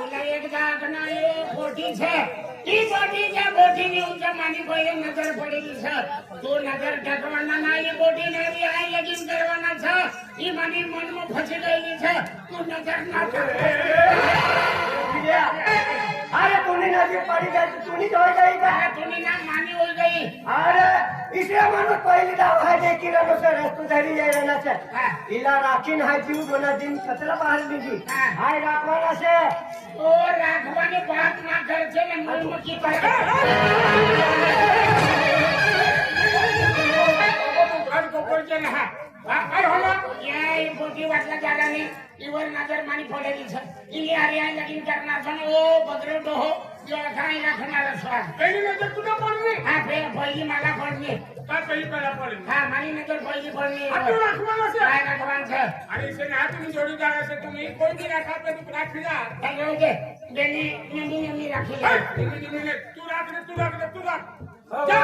तुला एकदा नाही बोटी છે ઈ બોટી છે બોટીની ઊંચા માની કોઈ નજર પડેલી છે તું નજર ઠકવાના ના ઈ બોટીને બી આઈ લગીન કરવાના છે ઈ માની મનમાં ફસી ગયેલી છે તું નજર ના अरे तूने नजर पड़ी गई तो तूने जो गई का तूने ना मानी हो गई अरे इसे मानो पहली दाव है जे किरण से रस्तु धरी जाय रहना से इला राखीन है जीव बना दिन खतरा बाहर लीजी हाय राखवाना से ओ राखवानी बात ना कर छे ने मन की पर को कोई के ना काय होला ये बोटी वाटला जागा ने इवर नजर मानी पडेली છે ઈ આરે આ લગીન કરનાર છે ઓ બગડો ડોહો જો ખાઈ રાખનાર છે પેલી નજર તું પડની હા પહેલી માલા પડની કા પહેલી પેલા પડની હા મારી નજર પહેલી પડની આટલું રાખવાનું છે આ રાખવાનું છે અરે છે ને હાથની જોડીદાર છે તું ઈ કોઈ બી રાખા તો તું રાખી જા તારે કે બેની નંદી રાખી લે તું રાખ ને તું રાખ ને તું રાખ જા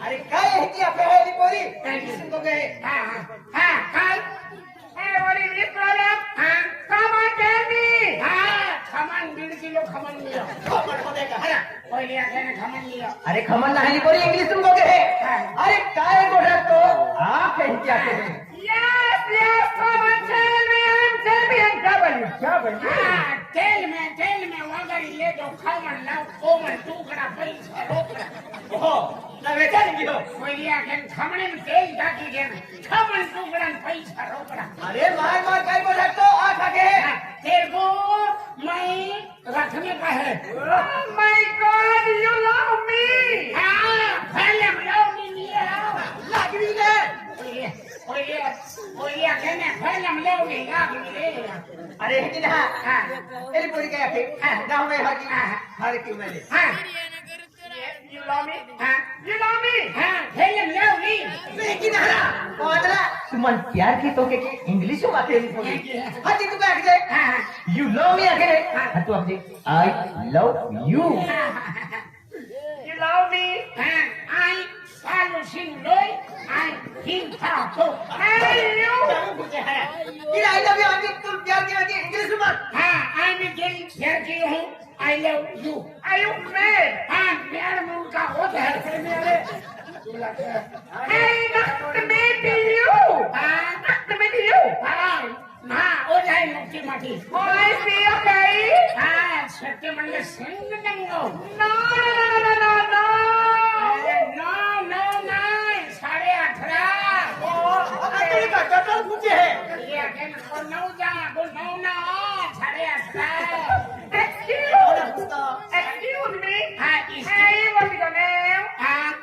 अरे काय है की आपली पोरी किसको गए हां काय ए वरी वी प्रॉब्लेम हां कमान टेल मी हां खमन 1.5 किलो खमन लियो खमन होते का है पहिले आके खमन लियो अरे खमन नाही पोरी इंग्लिश तुमको के है अरे काय गोठा तो आप है की आके यस कमान tell me I am champion double tell me वगैरे ले दो खमन लाव कोमल टुकड़ा पैसा रोकड़ा ओहो ना बेटा नहीं हो पहिले आके खमने में तेल डाकी दे खमन टुकड़ा पैसा रोकड़ा अरे मार काय गोठा तो आ खाके तेरे को मैं रखने का है माय गॉड यू लव मी हाँ पहले लव मी लिए लागरी ले ओए कहने पहले लव मी लागरी अरे है कि ना हां तेरी पूरी क्या है गांव में हाकी हर की मेरे हां you love me you love me पहले love me लेकिन हरा कोदला तुमन प्यार की तो के इंग्लिश में बातें बोली हाजी तू क्या कहे you love me आगे हां तू आगे I love you you love me I follow sin loy I think so hey you ये I love you आगे तू प्यार की आगे इंग्लिश में हां I भी प्यार की हूं I love you are you mad हां प्यार मुंह का होता है मेरे hey not to meet you not to meet you हां ओ जाए मुक्ति माटी oh I see okay हां सत्य मन में संग दंगो no तेरी का टोटल पूछे है ये अगेन को नो जा को नो ना 8:30 excuse me hey what is your name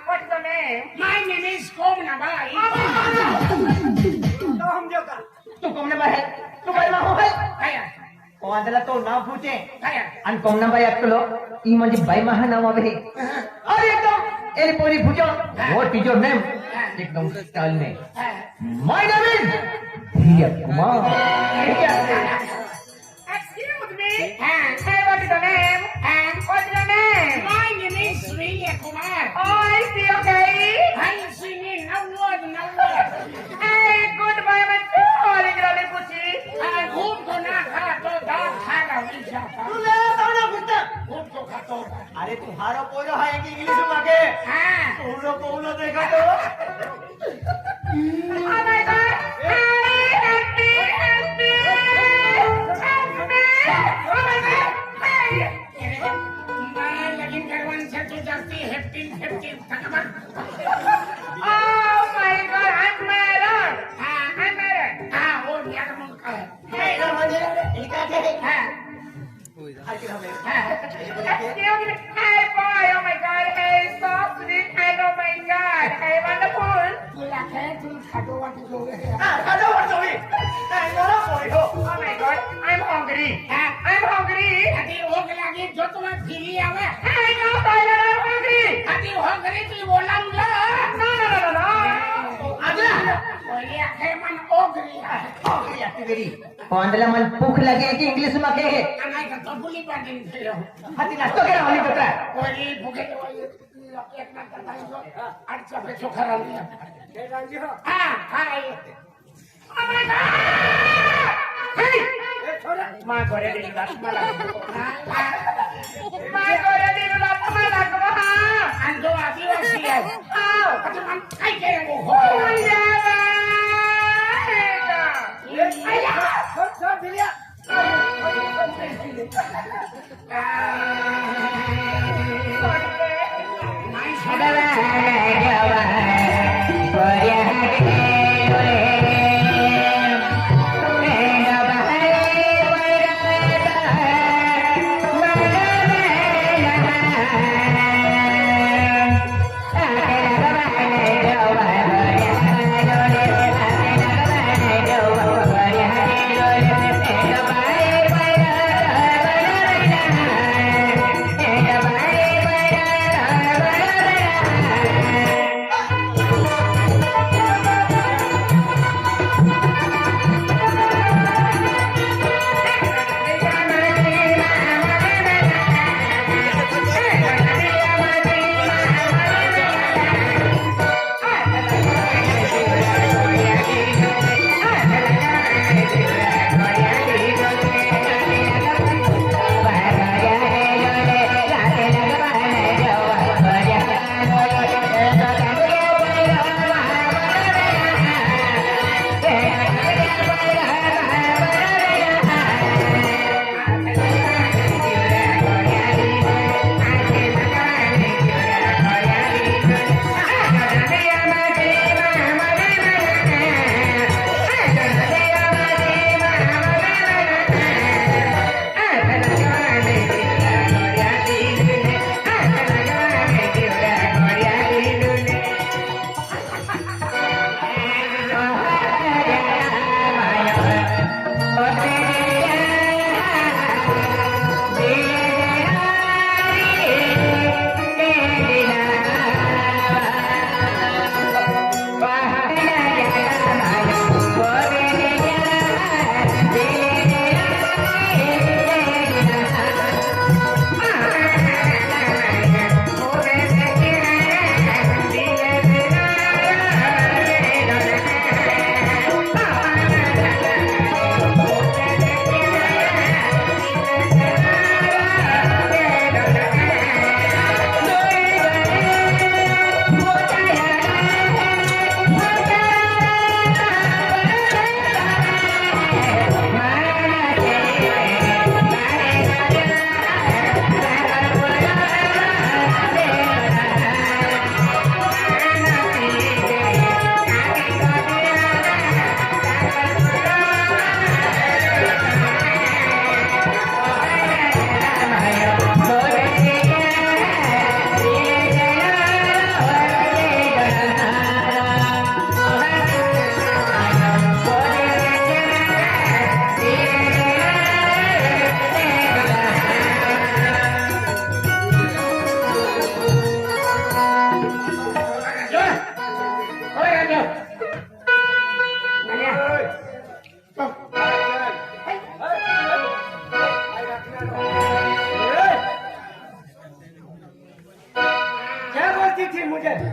what is your name my name is Komna Bai तो हम जो का तू कोमना बाई है तू बाई मा हो है आया कोदला तो ना पूछे आया आणि कोमना बाई अक्कलो ई म्हणजे बाई मा नाव आहे अरे एकदम एरी पोरी पूछो व्हाट इज योर नेम एकदम स्टाइल में my name is Priya Kumar excuse me hey what is your name what is your name my name is Priya Kumar oh I see okay I see me no word hey goodbye my darling रानी पूछी खूब तो ना खा तो दाल खाना नहीं जाता तू ले ताना पूछता खूब तो खातो अरे तुम्हारा पोरो है कि इंग्लिश में के हां पोरो पोरो देखा तो oh my god happy लगीन करवान से तू जाती happy oh my god I'm married I'm married वो यार मुंह का है हाँ Excuse me. हाँ Hey boy, oh my god, hey, stop this and oh my god, hey, wonderful. तुला काय तुला खातो वाटत होतं. Oh my god, I'm hungry. हाँ I'm hungry. आधी भूक लागी जो तुम्हाला फिरी आवे Hey, no, Tyler, I'm hungry. आधी भूक रे ती बोलावलं No. बोली आहे मन ओगरी कोंडला मला भूक लागेल की इंग्लिश मा के है नाही का तो बुली पाटील खेळो हाती नाश्तो केला हली कतरा बोली भूके एक नंतर पाहिजे आठचा पे चोखा रांधी हाँ हाँ Oh my god. Hey, my god, I didn't like my My god, I didn't like my life. आणि जो आदिवासी आहे How? आता मन काय केलं गो Oh my god. नाही सोडा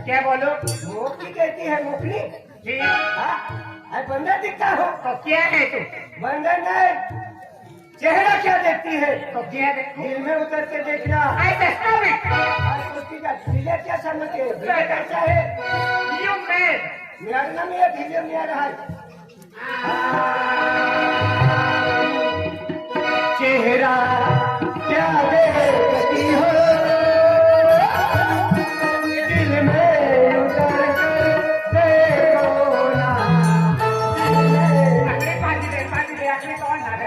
क्या बोलो? मोकली कहती है मोकली जी। हाँ बंदर दिखता हो तो क्या है तू? बंदर नहीं चेहरा क्या देखती है तो क्या देखो? दिल में उतर के देखना ऐसे stop it. आज उसकी का दिले क्या समझते हैं दिले कैसा है You man. मेरा नाम ये दिले में आ रहा है चेहरा क्या देखती हो दिल में उतर कर देखो ना आखिरी पाजी दे, आखिरी कौन ना दे?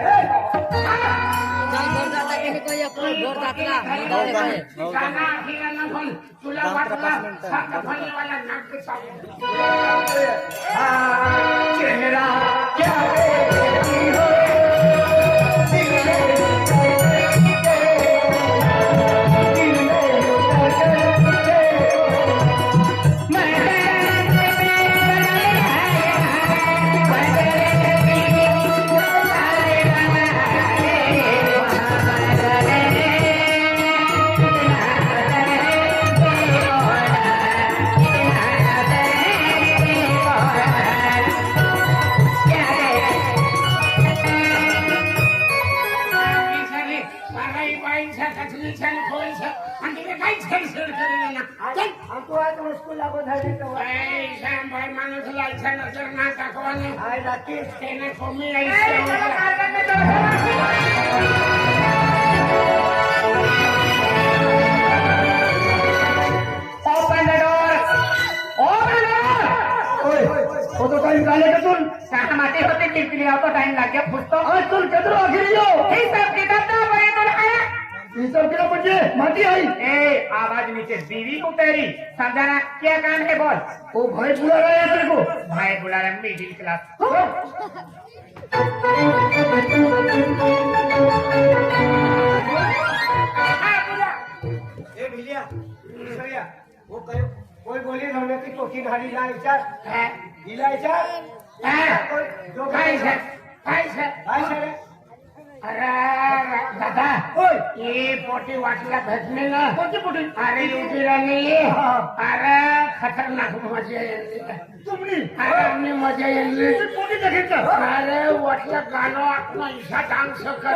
गाणं अभिनंदन पण तुला वाटलं साखर फणीवाला नाट्य चालू चेहरा क्या देखती हो दिल में माणूस लायचा नजर ना दाखवाने त्याने कमी टाइम काले का तुम माते होते टिकली तो टाइम लग गया पुस्तक आज तुम किधर आखिर हो ही सब किताब ना पढ़े तो आया ये सब किधर बच्चे माटी आई ए आवाज नीचे बीवी को तेरी समझाना क्या काम है बोल वो भाई बुला रहा है तेरे को भाई बुला रहा मिडिल क्लास ए भिलिया सरिया वो कयो कोई बोली हमने की कोठी घाड़ी लायचा दिलायचा जो काय सर काय सर अरे दादा ये पोटी वाटला भेटणे ना कोणती पोटी अरे युतीला नाही अरे खतरनाक मजा येईल तुम्ही अरे मजा येईल पोटी घेतला अरे वाटलं गाणं आपण इशा डान्स कर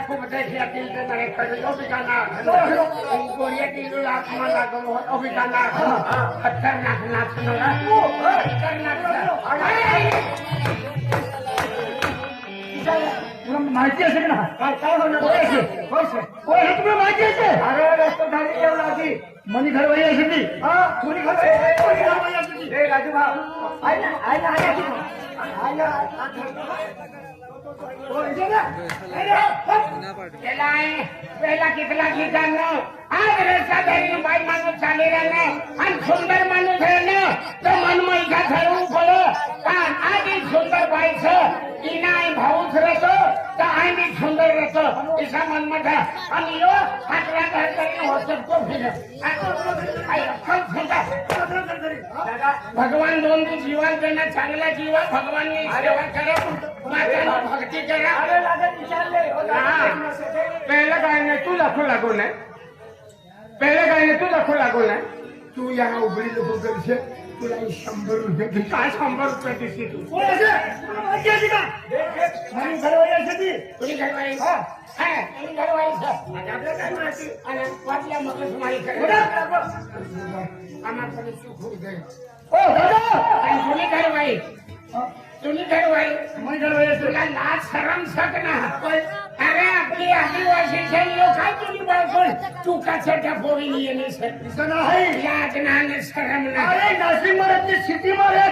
खूप देखील अभिगाना खतरनाक नाचणं माहिती असेल ना काय होणार तुम्ही माहिती असेल अरे रस्ता झाली येऊ लागली मनी घरवाई असेल ती कोणी घरवाई असेल ती राजू भाऊ पहिला कितला ठिकाण आज रस्ता धरून बाई माणूस चाले राहणं आणि सुंदर माणूस राहणं तर मनमयीचा ठरवून पडलं आज एक सुंदर बाईचं नाही भाऊच राहतो तर आम्ही सुंदर राहतो तिचा मनमठा आणि यो हातला धरतरी होतो फिरत भगवान दोन जीवन त्यांना चांगला जीवा भगवानने सेवा करा माता भक्ती करा पहिलं काय नाही तू दाखवू लागू नाही पहिलं काय नाही तू दाखवू लागू नाही तू या उघडी लोक करशे तुला 100 रुपये काय 100 रुपये देते तू घरवाई असेल ती तुझी घरवाई घरवाई आपल्याला काय माहिती आणि वाटल्या मगच माहिती आम्हाला सुख होऊ दे तुझी घरवाई तुम्ही घरवाई मग घरवाई तुला लाज शरम सक ना अरे आपली आदिवासी लोक तुम्ही बायकोल चुकाच्या त्या पोरीने येणे सर नाही लाज ना शरम ना अरे नाशिक मध्ये सिटी मध्ये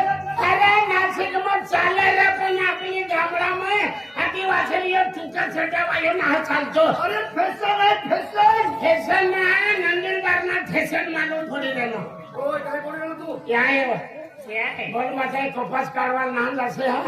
अरे नाशिक मध्ये चालायला पण आपली गामडामध्ये आदिवासी चुकाच्या वायू ना चालतो अरे फॅशन आहे फॅशन फॅशन ना नंदुरबार ना फॅशन मानून थोडी देणं काय बोलला तू क्या है बोल बताए कपास काढवा नाम असे हा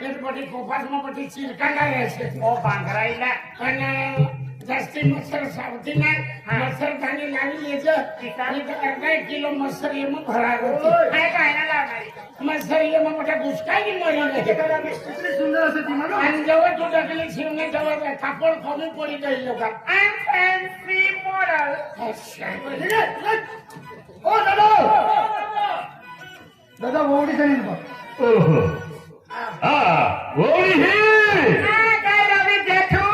एक मोठी कपास मग मोठी चिरकांडा घ्यायचे ओ पांघराईला आणि जास्ती मच्छर सावती नाही मच्छर खाली लावली यायचं आणि अर्धा 1 किलो मच्छर ये मग भरार होते काय काय ना लावणारी मच्छर ये मग मोठ्या दुष्काळी मरी सुंदर असते ती म्हणून आणि जेव्हा तू टाकली शिवणे तेव्हा कापड कमी पडी जाईल लोक फॅन्सी मॉडेल ओ दादा दादा ओढी झाली बघ काय रवी जेठू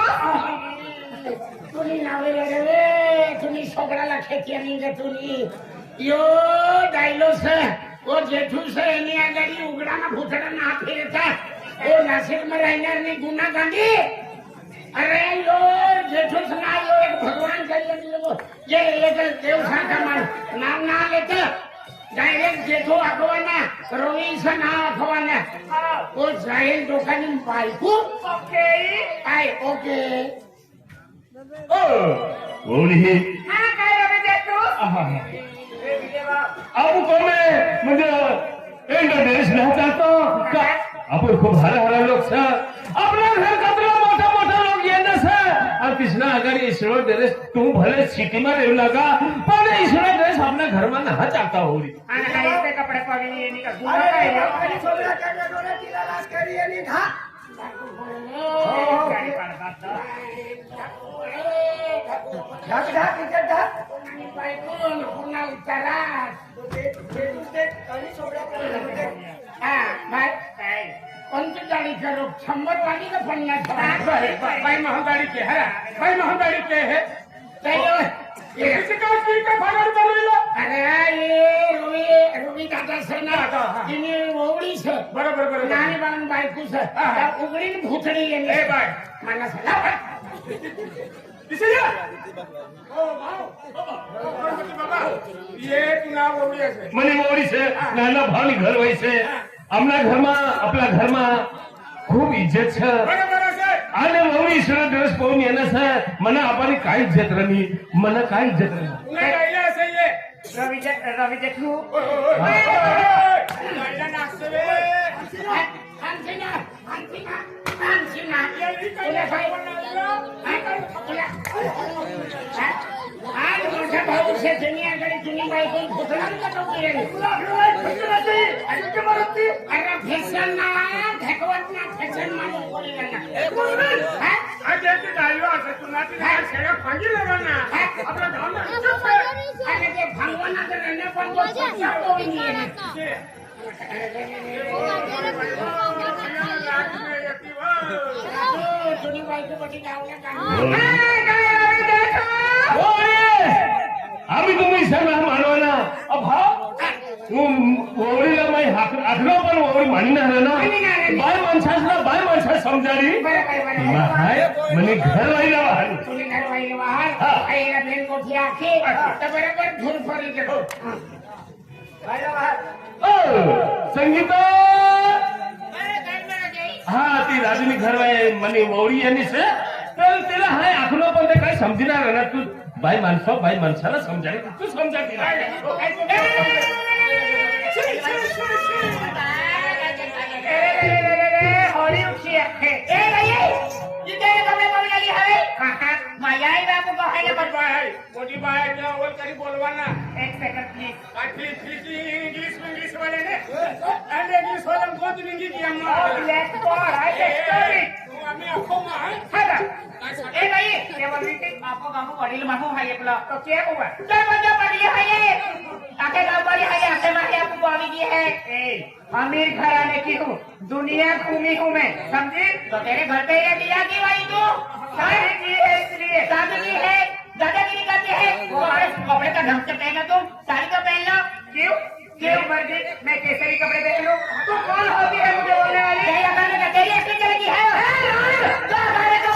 तुम्ही नावे रे तुम्ही सगळ्याला खेती आणि तुम्ही यो डायलोस ओ जेठू से यांनी आजारी उघडाना फुटडाना हात फिरता ओ नाशिक में राहणार नाही गुन्हा गांधी अरे यो जेठूस ना यो एक भगवान चाहिए ये एक देव सारखा नाम ना लेतं डायरेक्ट जेठू आठवाना रवीचं नाव आठवाना ओ जाईल दोघांनी बायको ओके काय ओके वहुनी हा काय रवी देतो अहो कोमे म्हणजे एंडा देश नाही चालतो का आपण खूप हरा लोक छ आपल्या घर कतरा मोठा लोक येणं छ और कृष्णा अगर ईश्वर देश तू भले सिटी में रहू लगा पण ईश्वर देश अपना घर में ना चाहता होरी आणि हा इथे कपडे पडले येणे का गुन्हा काय आहे? आणि सोबरा काय डोळे तिला लाज करी आणि घा काय पाडतात ना? ढाक ढाक इथे ढाक आणि बायको पुन्हा उतारा हा बाय काय कोणती गाडी करो 100 वाली का 50 भाई महागाड़ी के है भाई महागाड़ी के है ये किसी का की का भागाड़ी बनविला अरे ये रुबी दादा से ना तिने ओवडी से बरोबर बरोबर नानी बनून बायको से त्या उघडीन भुतडी येणे ए बाय मला सला किसी या ओ बाबा ये तुना बोली है मनी मोरी से नाना भावनी घर वही से हमना घर में आपला घर में खूब इज्जत छ बरोबर से आणि वहुनी ईश्वर दिवस पाहून येणं छ मना आपण काय इज्जत रणी मना काय इज्जत रणी उन्हें गाइला से ये रवी देतो गाइला नाचते वे हांसिना तुला काय आज मोठ्या भाऊ से दुनियाकडे जुनी बायको भुतडान का टोकी अरे फेसन ना ठेकवत ना फेसन माणूस बोली ना आज एक डायलो আছে तुना ती सेरा फांगी लगा ना आपला गांव में अरे ते भगवाना तर रहने पण तो सच्चा कोई नहीं है जुनी बायको बटी गावला का आम्ही तुम्ही सगळं मानवा ना ओवळीला माई आखलो पण ओवळी मानिणार ना बाय माणसाला बाय माणसा समजारी म्हणे घर वाईला वाहन तुली घर वाहिले वाहन आईला बेन मोठी आखे तर बरोबर धूर फरी गेलो संगीता हा ती राजूनी घर वाई म्हणे ओवळी यांनी से तर तिला हाय आखलो पण ते काय समजणार ना तू बाय माणसाला समजारी तू समजा तिला होली उठी आहे ए भाई इथे कपडे पाऊन आली हवे माझ्या आई बापू बहायला मोटी बाय मोटी बाय क्या और करी बोलवाना एक सेकंड प्लीज आखिरी इंग्लिश वाले ने अरे इंग्लिश वाले को दिनेंगे कि हम लेट्स गो राइट स्टोरी आम्ही अखो मा हादा ए भाई ये बोली थी आपको गांव पड़ील मामू भाई आपला तो क्या हुआ क्या बंदा पड़ी है आके गांव पड़ी है आके मां आपको बोली की है ए अमीर घराने की हूँ दुनिया घूमी हूँ मैं समझी तो तेरे घर पे ये दिया की भाई तू शादी की है इसलिए शादी की है दादागिरी करते हैं वो हमारे कपड़े का ढंग से पहना तुम साड़ी तो पहन लो क्यों क्यों मर्जी मैं कैसे कपड़े पहन लूं तू कौन होती है मुझे बोलने वाली यही करने का तेरी असली चलेगी है जो हमारे को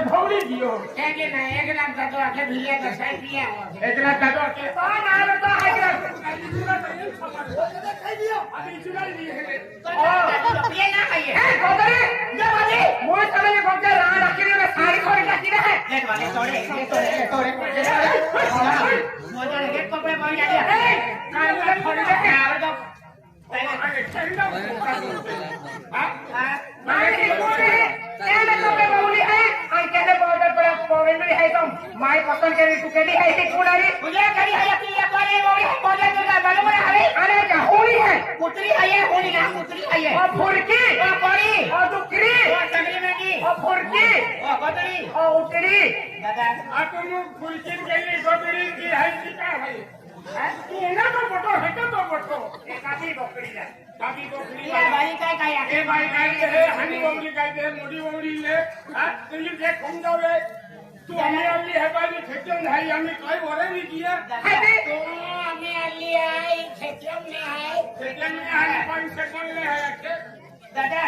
भौली दियो एक ना एक लाख का तो आके भिलिया का साइड पिया इतना कदो के कौन आ रहा है अभी चुनाव लिए है ये ना खाइए ए गोदरे जब आजे मोए समय में गोदरे रात अकेले में साड़ी खोल रखी है लेट वाले तोड़े मोजा के कपड़े पहन लिया ए कान में खोल दे और तो अरे चंदा मारे बोले तेरे कपड़े बोली है और कहने बॉर्डर पर पवेंद्री है तुम माय पसंद के तू केली है एक कुलारी मुझे करी है अपनी ये बोले बोले बोले दुर्गा मालूम है हवे अरे क्या होली है पुत्री है ये होली ना पुत्री है ये और फुरकी ओ पड़ी और दुकरी ओ चगली में की और फुरकी ओ बदरी और उतरी दादा तुम फुलकिन के लिए गोदरी की है की क्या है तू ना तो फोटो है तो फोटो एक आदमी बकरी है काफी गोखली ये भाई काय ए भाई काय है हनी बोली काय है मोटी बोली ले हां तुझे जे खम जावे तू हमें अल्ली है भाई खेतम भाई हमें काय बोले नहीं किया तो हमें अल्ली आई खेतम में आई खेतम में आने 5 सेकंड में है अच्छे दादा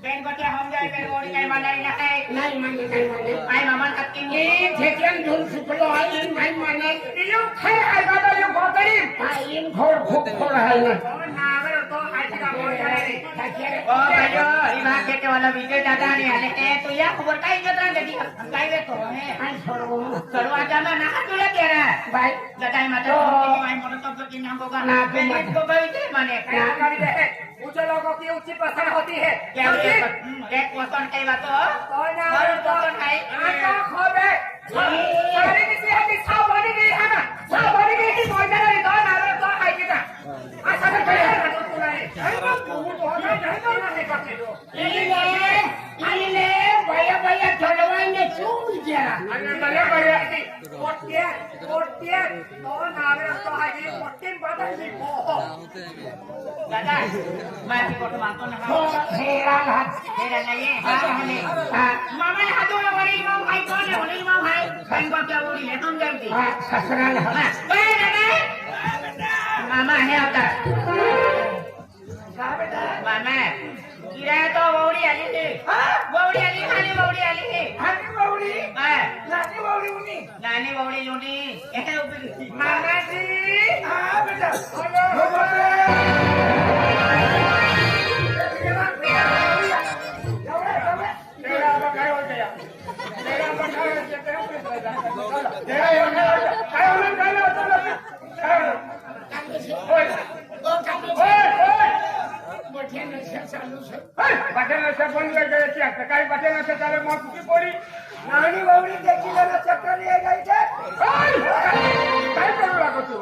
बेन को हम जाए बेन ओडी काय मानाई ना काय नाही माने आई मामा नक्की हे ठेक्यान घेऊन सुटलो आहे नाही माने यो खाय आई बाबा यो गोतरी पायीन खोड खूप खोड आहे ना नावर तो आई का बोल करे काय ओ भाइयो इमा केटे वाला विजय दादा ने आले ए तो या खबर काय जत्रा देती काय वे तो है सोडवू सर्वा जाना ना तुला केरा बाय जटाई माता आई मन तो की नाम होगा ना बेन को भाई माने क्या कर दे ऊंचे लोगों की ऊंची पसंद होती है क्या एक पसंद कई बात तो ना पसंद है आका खोबे सारी किसी की साव बनी गई है ना साव बनी गई की मोजा रे तो ना रे तो आई किता ऐसा कर करे तो तू नहीं अरे तू तो नहीं करते इले भैया चढवायने चूक जरा अरे भैया कोट्या तो ना रे तो आई कोट्टी बदल दी हो दादा मैं भी कोट मारतो ना हो हेरा घात तेरा नहीं है मामा ने हाथों में वरी मां भाई कौन है वरी मां भाई बहन को क्या बोली ले तुम जल्दी ससुराल मामा है आता मामा गिरा तो वौड़ी आली थी वौड़ी आली है नानी वौड़ी यूनी ऐसे ऊपर मामा जी बेटा काही बटन चालू मग किती पोरी नानी वौड़ी देखी जरा चक्कर ले गई थे काय करू लागतो तू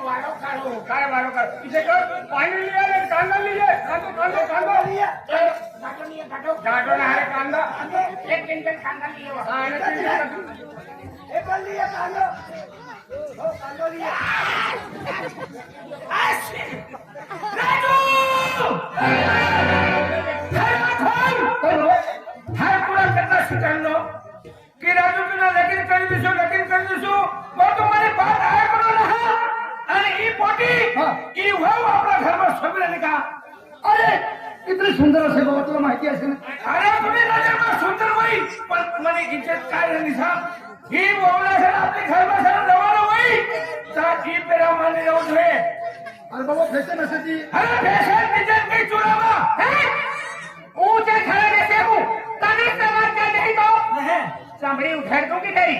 वाळो काढू काय बारो कर इथे कर पाणी लिया कांदा लिया कांदा लिया गाडो ना है कांदा एक क्विंटल कांदा लियो हाँ एक लिया कांदा हो कांदा लिया कि राजू तुला लगीन कर दिसू मग तुम्हाला बात आहे करू नका आणि ही पोटी ही भाऊ आपल्या घरात सोबत का अरे किती सुंदर असेल बाबा तुला माहिती असेल अरे तुम्ही नजर सुंदर होईल पण मला इज्जत काय झाली सांग ही बोवला सर आपली घरात जवळ होईल तर ही पेरा माने जाऊ दे अरे बाबा फॅशन असायची अरे फॅशन इज्जत काही चुरावा ऊंचे खड़े रहते हो तभी समाज का नहीं तो चमड़ी उधेड़ दूंगी तेरी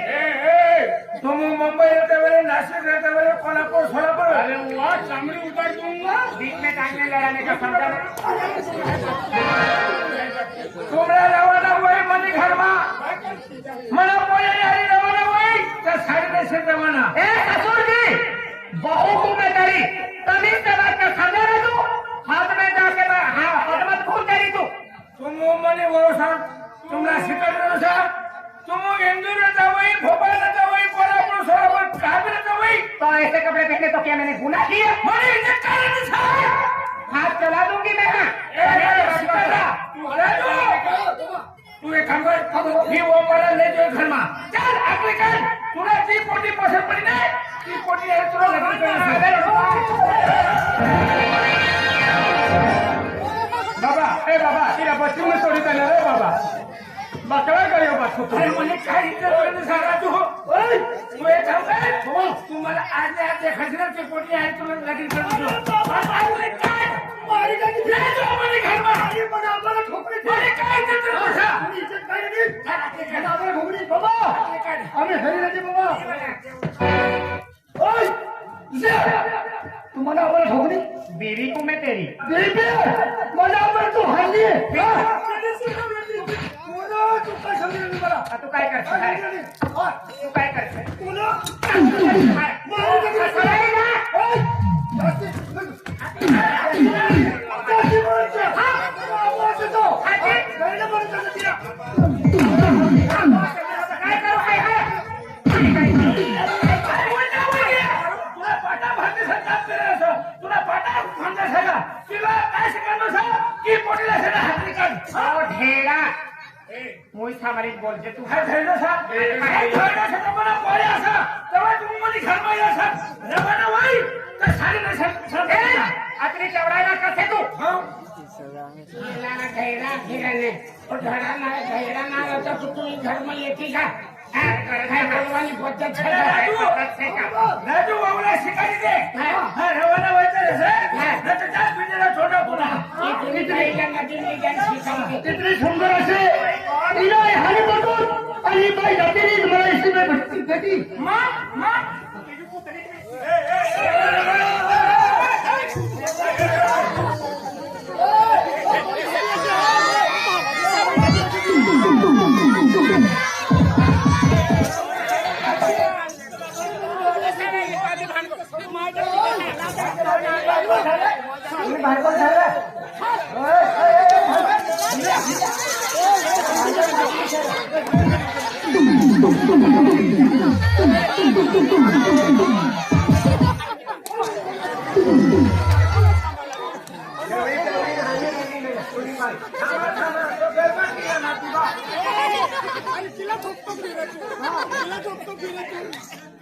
तुम मुंबई रहते हुए नासिक रहते हुए कोल्हापुर सोलापुर अरे वाह चमड़ी उतार दूंगा बीच में टांगने लड़ाने का समझा तुमरा रवाना हुए मनी घर मना बोले यारी रवाना हुई तो साढ़े 10 रवाना ए ससुर जी बहू को मैं तेरी तभी समाज का समझा रहे तू हाथ में जाके हाथ मत खून तेरी तू तुम मनी वो सर तुमरा शिकल रहा तुम इंदूर जावई भोपाल जावई कोल्हापुर सोलापुर काबीर जावई तो ऐसे कपड़े पहने तो क्या मैंने गुनाह किया मनी इज्जत कारण था हाथ चला दूंगी मैं तू एक काम कर मी वो मला ले जो घर में चल आपले कर तुला ती पोटी पसंत पडी नाही ती पोटी आहे तुला लगीन बाबा ए बाबा तिला पश्चिम में सोडी त्याला रे बाबा बकरा गयो बात अरे મને काय इज्जत करते सांगा तू ओय तू एक काम कर तू मला आज खजरा ती पोटी आहे तुला लगीन कर अरे काय मारी गई ले जो अपने घर में अरे बना बना ठोकरी अरे काय इज्जत करते इज्जत काय रे घरा आपले घोगडी बाबा अरे हरी राजे बाबा ओय तुम्हाला आम्हाला ठोकली बीवी को मैं तेरी बेबी मला आम्हाला तू हल्ली तू काय करते तू काय करते तुला पाटा म्हणण्यासारखा तिला काय शिकवलं की पोटीला सगळं हातरी काढ ढेरा मुई सामरिक बोलते तू काय ठरलं सांग काय ठरलं सांग मला पोरे असा तेव्हा तुम्ही मध्ये घर मध्ये असा रवाना होई तर सारी नसेल अतरी चवडायला कसे तू मेला घैरा फिरने और घरा ना घैरा ना रहता तो तू घर में येती का काय बोलवानी पद्धत है राजू बाबूला शिकायची दे रवाना व्हायचं रे नाही तर चार पिंजरा छोटा पुन्हा इतनी पहिल्या नदीने ज्ञान शिकायचे कितनी सुंदर असे तिला हानी बघून आणि बाई जातीने मला इसी में भेटी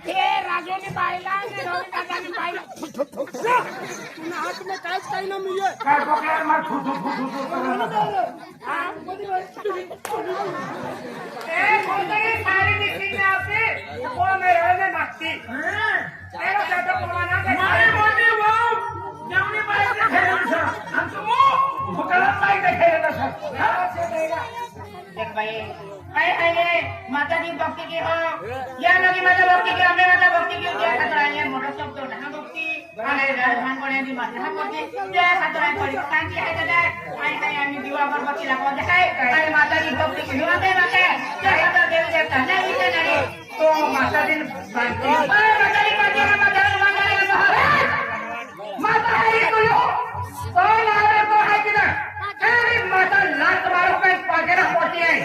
हे राजूने पाहिला आणि रवी दादाने पाहिला काय पकडायला मार फुटू सारी मीटिंग में आते वो मेरे में नाचती तेरा ज्यादा प्रमाण मारी मोठी भाऊ जेवणी पाहिजे खेळायचं आमचं मो फुटाला पाहिजे खेळायचं देख भाई काय है ये माता दी भक्ति की हो या लगी माता भक्ति की हमें माता भक्ति की जय खतराय मोठा शब्द ढा भक्ति आणि राजधान कोणी दी माता भक्ति जय खतराय पडी शांती आहे दादा काय काय आम्ही दिवा अगरबत्ती लावत आहे आणि माता दी भक्ति की हिवा दे माते जय खतरा देवी देवता नाही विषय नाही तो माता दी भक्ति माता दी भक्ति माता है तुझो कौन आ रहा तो है किधर अरे माता लात मारो का पागेरा पोटी है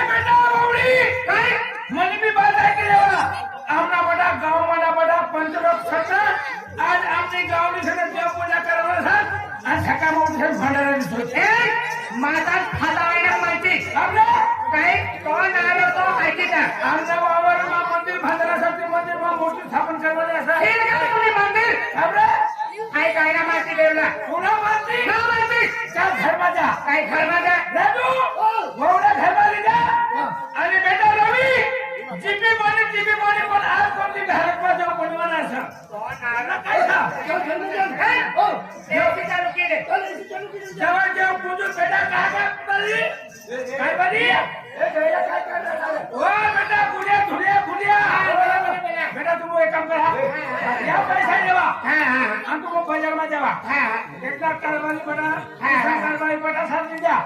बेटा बावडी काय મને બી બાત આઈ લેવા આમના બડા ગાવ માના બડા પંચરથ છત્ર આજ આપની ગાવની છે દેવ પૂજા કરવાના છે આ સકામાં ઉઠે ભંડારાની સોચે माता खादायला माहिती આપણે काय कोण आलो तो माहिती का આમના વાવરમાં મંદિર ભંડારાसाठी મંદિરમાં મૂર્તિ સ્થાપન કરવાની છે हे काय तुम्ही मंदिर આપણે काय कायला माहिती देवला पुन्हा मंदिर ना माहिती त्या घરમાં જા काय घरमा जा રાજુ વહુડા ઘરમાં લઈ જા અને બેટા રવિ જીપી બોલી પણ આ કોની ભારતમાં જવા પડવાના છે कोण आलो काय છે देवची चालू केले जवळ जेव्हा पूजून बेटा काय बरी काय बरी ओ बेटा गुडिया बेटा तुम्ही एक काम करा या पैसा देवा आणि तुम्ही बाजाરમાં જવા કેટલા કારવારી બના કારવારી બના સાથ દીધા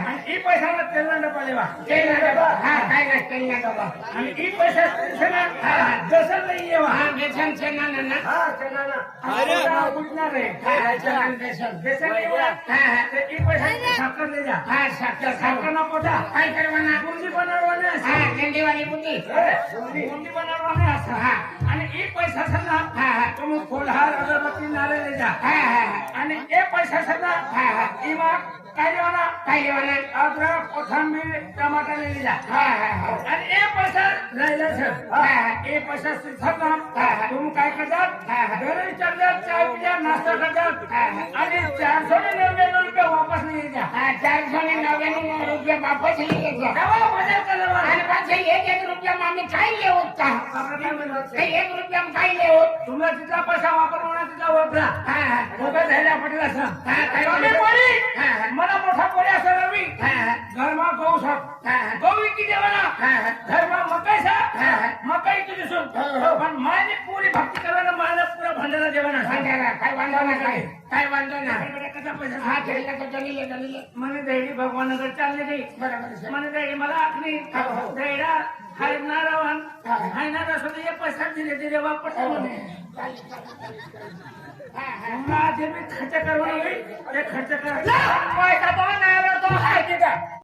અને ઈ પૈસાના તેલના ડબ્બા લેવા काय नाही केला बाबा અને ઈ પૈસા છે ને દર્શન લઈ લેવા हा बेसन છે ना ना હા ચનાના અરે પૂછના રે बेसन बेसन બેસન લેવા ઈ પૈસા સાકર લઈ જા हा साखर સાકરના પોટા काय करवाना ગુંજી બનાવવાના हा गेंडीवाली बुद्धी गुंडी बनववाने असं हा आणि एक पैसा सन्ना तुम्ही फुलहार अगरबत्ती नारळ ले जा हा हा आणि एक पैसा सन्ना इमा काय देवाना काय लेवाना अद्रक कोथिंबीर टमाटर ले जा हा हा हा आणि एक पैसा लयला सर एक पैसा सन्ना तुम्ही काय करतात घरी चालल्यात चाय पिल्या नाश्ता करतात आणि 499 रुपये वापस ले जा हा 499 रुपया वापस लिए जा दवा बदल करवा आणि पाછे 1 रुपया आम्ही काय लेऊ का ते 1 रुपया काय लेऊ तुम्हाला तिथला पैसा वापरवणार तिथला वापरा हा हा उभे राहिल्या पटेल असं काय कमी पडी मला मोठा पोरी असं रवी हा घरमा गहू साप गहू विकी देवाना घरमा मकाई साप मकाई तुझी सुन पण माझी पुरी भक्ती करायला मला पुरा भंडारा देवाना भांडारा काय वांधो ना काय वांधो ना कसा पैसा हा खेळला तर जलीले મને દેડી ભગવાન નગર ચાલે ગઈ बरोबर છે મને દેડી मला आखनी देडा हायना रवान हायना रसोली एक पैसा दिले दिले वापस म्हणे मला जे मी खर्च करवाना होईल ते खर्च करा पैसा तो नाही तो आहे तिथं